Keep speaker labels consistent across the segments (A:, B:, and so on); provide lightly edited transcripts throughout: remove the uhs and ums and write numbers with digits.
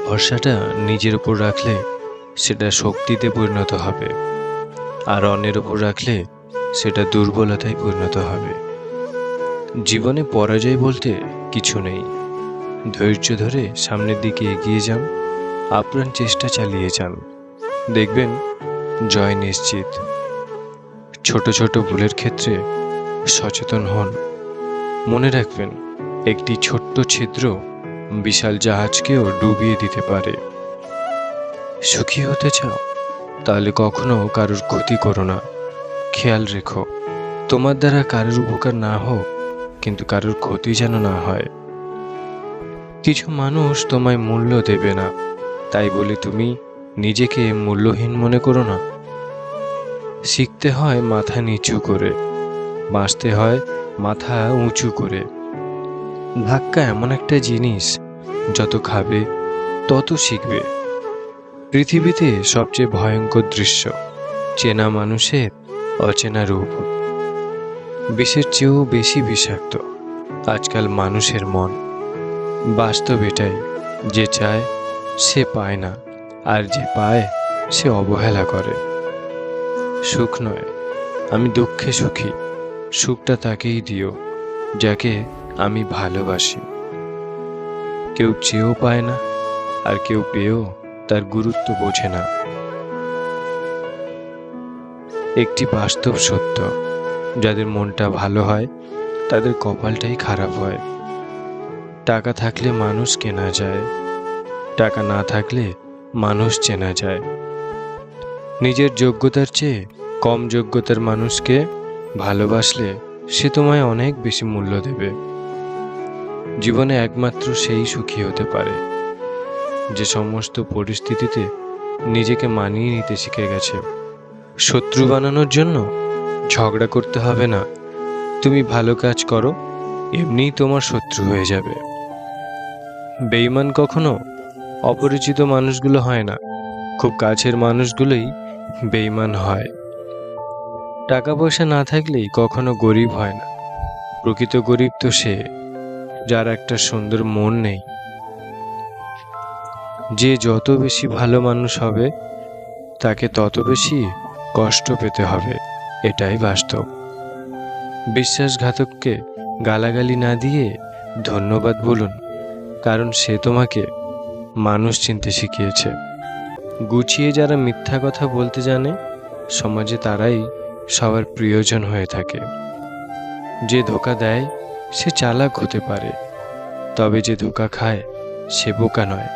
A: ভরসাটা নিজের উপর রাখলে সেটা শক্তিতে পরিণত হবে, আর অন্যের উপর রাখলে সেটা দুর্বলতায় পরিণত হবে। জীবনে পরাজয় বলতে কিছু নেই। ধৈর্য ধরে সামনের দিকে এগিয়ে যান, আপ্রাণ চেষ্টা চালিয়ে যান, দেখবেন জয় নিশ্চিত। ছোট ছোট ভুলের ক্ষেত্রে সচেতন হন। মনে রাখবেন, একটি ছোট্ট ছিদ্র বিশাল জাহাজকেও ডুবিয়ে দিতে পারে। সুখী হতে চাও? তাহলে কখনো কারোর ক্ষতি করো না। খেয়াল রেখো, তোমার দ্বারা কারোর উপকার না হোক, কিন্তু কারোর ক্ষতি যেন না হয়। কিছু মানুষ তোমায় মূল্য দেবে না, তাই বলে তুমি নিজেকে মূল্যহীন মনে করো না। শিখতে হয় মাথা নিচু করে, বাঁচতে হয় মাথা উঁচু করে। ধাক্কা এমন একটা জিনিস, যত খাবে তত শিখবে। পৃথিবীতে সবচেয়ে ভয়ঙ্কর দৃশ্য চেনা মানুষের অচেনা রূপ। বিষের চেয়েও বেশি বিষাক্ত আজকাল মানুষের মন। বাস্তব এটাই, যে চায় সে পায় না, আর যে পায় সে অবহেলা করে। সুখ নয়, আমি দুঃখে সুখী, সুখটা তাকেই দিও যাকে আমি ভালোবাসি। কেউ চেয়েও পায় না, আর কেউ পেয়েও তার গুরুত্ব বোঝে না। একটি বাস্তব সত্য, যাদের মনটা ভালো হয় তাদের কপালটাই খারাপ হয়। টাকা থাকলে মানুষ কেনা যায়, টাকা না থাকলে মানুষ চেনা যায়। নিজের যোগ্যতার চেয়ে কম যোগ্যতার মানুষকে ভালোবাসলে সে তোমায় অনেক বেশি মূল্য দেবে। জীবনে একমাত্র সেই সুখী হতে পারে যে সমস্ত পরিস্থিতিতে নিজেকে মানিয়ে নিতে শিখে গেছে। শত্রু বানানোর জন্য ঝগড়া করতে হবে না। তুমি ভালো কাজ করো, এমনিই তোমার শত্রু হয়ে যাবে। বেঈমান কখনো অপরিচিত মানুষগুলো হয় না, খুব কাছের মানুষগুলোই বেঈমান হয়। টাকা পয়সা না থাকলেই কখনো গরিব হয় না। প্রকৃত গরিব তো সে, যার একটা সুন্দর মন নেই। যে যত বেশি ভালো মানুষ হবে, তাকে তত বেশি কষ্ট পেতে হবে, এটাই বাস্তব। বিশ্বাসঘাতককে গালাগালি না দিয়ে ধন্যবাদ বলুন, কারণ সে তোমাকে মানুষ চিনতে শিখিয়েছে। গুছিয়ে যারা মিথ্যা কথা বলতে জানে, সমাজে তারাই সবার প্রিয়জন হয়ে থাকে। যে ধোঁকা দেয় সে চালাক হতে পারে, তবে যে ধোঁকা খায় সে বোকা নয়,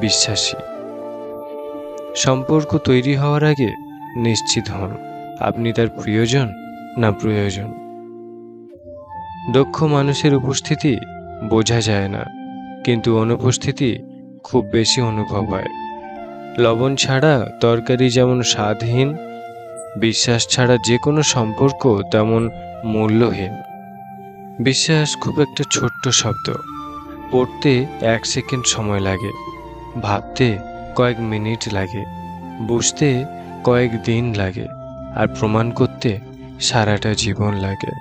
A: বিশ্বাসী। সম্পর্ক তৈরি হওয়ার আগে নিশ্চিত হন আপনি তার প্রিয়জন না প্রয়োজন। দক্ষ মানুষের উপস্থিতি বোঝা যায় না, কিন্তু অনুপস্থিতি খুব বেশি অনুভব হয়। লবণ ছাড়া তরকারি যেমন স্বাদহীন, বিশ্বাস ছাড়া যে কোনো সম্পর্ক তেমন মূল্যহীন। বিশ্বাস খুব একটা ছোট্ট শব্দ, পড়তে 1 সেকেন্ড সময় লাগে, ভাবতে কয়েক মিনিট লাগে, বুঝতে কয়েক দিন লাগে, আর প্রমাণ করতে সারাটা জীবন লাগে।